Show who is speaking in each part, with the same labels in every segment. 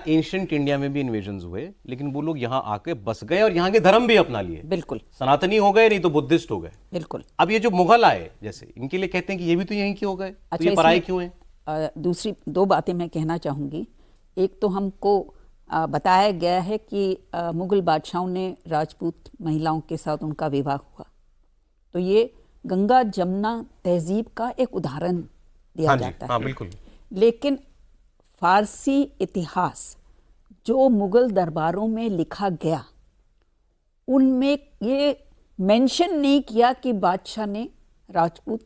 Speaker 1: Ancient India में भी invasions हुए, लेकिन वो लोग यहाँ आके बस गए और यहाँ के धर्म भी अपना लिए।
Speaker 2: बिल्कुल
Speaker 1: सनातनी हो गए, नहीं तो बुद्धिस्ट हो गए।
Speaker 2: बिल्कुल।
Speaker 1: अब ये जो मुगल आए, जैसे इनके लिए कहते हैं कि ये भी तो यहीं के हो गए, तो
Speaker 2: अच्छा,
Speaker 1: ये पराये क्यों हैं?
Speaker 2: दूसरी दो बातें मैं कहना चाहूँगी। एक तो हमको बताया गया है कि मुग़ल बादशाहों ने राजपूत महिलाओं के साथ उनका विवाह हुआ, तो ये गंगा जमुना तहजीब का एक उदाहरण दिया जाता है।
Speaker 1: हाँ, बिल्कुल।
Speaker 2: लेकिन फारसी इतिहास जो मुग़ल दरबारों में लिखा गया, उनमें ये मेंशन नहीं किया कि बादशाह ने राजपूत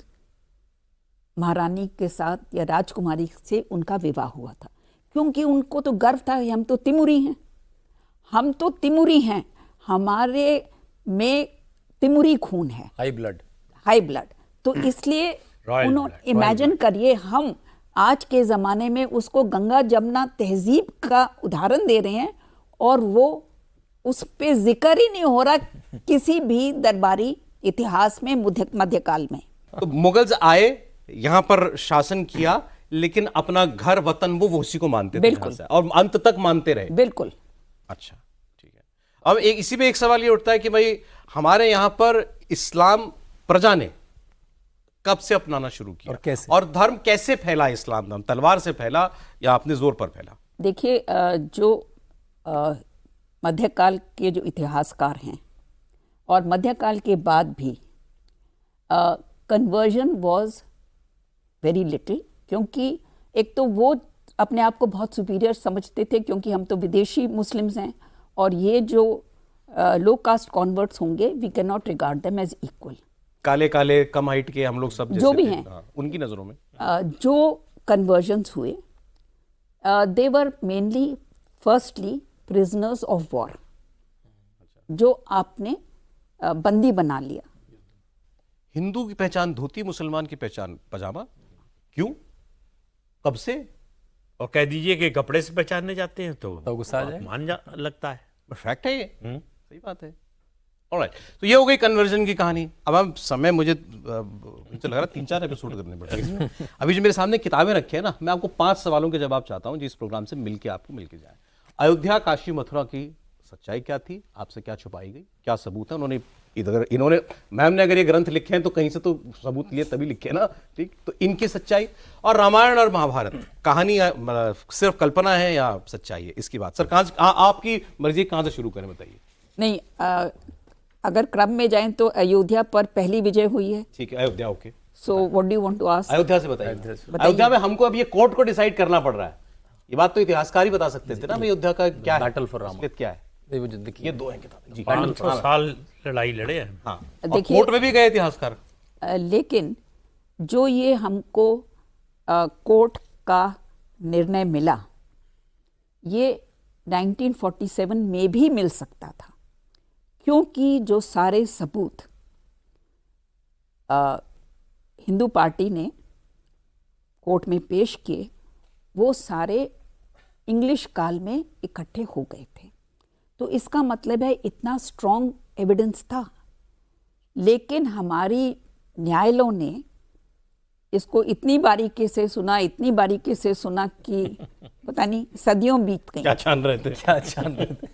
Speaker 2: महारानी के साथ या राजकुमारी से उनका विवाह हुआ था, क्योंकि उनको तो गर्व था हम तो तिमुरी हैं, हम तो तिमुरी हैं, हमारे में तिमुरी खून है, हाई ब्लड। तो इसलिए उन्होंने इमेजिन करिए, हम आज के ज़माने में उसको गंगा जमुना तहजीब का उदाहरण दे रहे हैं और वो उस पे जिक्र ही नहीं हो रहा किसी भी दरबारी इतिहास में मध्यकाल में।
Speaker 1: तो मुगल्स आए, यहाँ पर शासन किया, लेकिन अपना घर वतन वो उसी को मानते थे।
Speaker 2: बिल्कुल।
Speaker 1: और अंत तक मानते रहे।
Speaker 2: बिल्कुल।
Speaker 1: अच्छा, ठीक है। अब इसी पे एक सवाल ये उठता है कि भाई हमारे यहाँ पर इस्लाम प्रजा ने कब से अपनाना शुरू किया
Speaker 3: और कैसे,
Speaker 1: और धर्म कैसे फैला? इस्लाम धर्म तलवार से फैला या अपने जोर पर फैला?
Speaker 2: देखिए, जो मध्यकाल के जो इतिहासकार हैं और मध्यकाल के बाद भी कन्वर्जन वाज वेरी लिटिल, क्योंकि एक तो वो अपने आप को बहुत सुपीरियर समझते थे, क्योंकि हम तो विदेशी मुस्लिम्स हैं, और ये जो लो कास्ट कॉन्वर्ट्स होंगे, we can not regard them as equal.
Speaker 1: काले काले कम हाइट के हम लोग सब
Speaker 2: जो भी हैं,
Speaker 1: उनकी नजरों में
Speaker 2: जो कन्वर्जन्स हुए, they were mainly firstly prisoners of war, जो आपने बंदी बना लिया।
Speaker 1: हिंदू की पहचान धोती, मुसलमान की पहचान पजामा, क्यों, कब से?
Speaker 4: और कह दीजिए कि कपड़े से पहचानने जाते हैं तो
Speaker 3: गुस्सा आ जाए।
Speaker 4: लगता है।
Speaker 1: फैक्ट है ये, सही बात है। ऑलराइट, तो ये हो गई कन्वर्जन की कहानी। अब हम समय मुझे लग रहा है 3-4 एपिसोड करने पड़ेंगे। अभी जो मेरे सामने किताबें रखी है ना, मैं आपको 5 सवालों के जवाब चाहता हूं जिस प्रोग्राम से मिलके आपको मिलके जाए। अयोध्या, काशी, मथुरा की सच्चाई क्या थी, आपसे क्या छुपाई गई, क्या सबूत है? इन्होंने मैम ने अगर ये ग्रंथ लिखे हैं तो कहीं से तो सबूत लिए तभी लिखे ना, ठीक? तो इनकी सच्चाई, और रामायण और महाभारत कहानी सिर्फ कल्पना है या सच्चाई है, इसकी बात। सर कहाँ, आपकी मर्जी, कहाँ से शुरू करें बताइए।
Speaker 2: नहीं, अगर क्रम में जाएं तो अयोध्या पर पहली विजय हुई है।
Speaker 1: ठीक है, Ayodhya, okay.
Speaker 2: So what do you want to ask?
Speaker 1: Ayodhya से बताइए। अयोध्या में हमको अब ये कोर्ट को डिसाइड करना पड़ रहा है, ये बात तो इतिहासकार ही बता सकते थे ना। अयोध्या का क्या है,
Speaker 3: बैटल फॉर राम
Speaker 1: क्या है?
Speaker 3: ये
Speaker 1: 2 हैं किताबें जी।
Speaker 4: 500 साल लड़ाई लड़े हैं।
Speaker 1: हाँ,
Speaker 2: देखिए,
Speaker 1: कोर्ट में भी गए इतिहासकार।
Speaker 2: लेकिन जो ये हमको कोर्ट का निर्णय मिला, ये 1947 में भी मिल सकता था, क्योंकि जो सारे सबूत हिंदू पार्टी ने कोर्ट में पेश किए, वो सारे इंग्लिश काल में इकट्ठे हो गए थे। तो इसका मतलब है इतना स्ट्रॉन्ग एविडेंस था, लेकिन हमारी न्यायालयों ने इसको इतनी बारीकी से सुना कि पता नहीं सदियों बीत गई।
Speaker 1: क्या छान रहे थे?
Speaker 3: क्या छान रहे थे?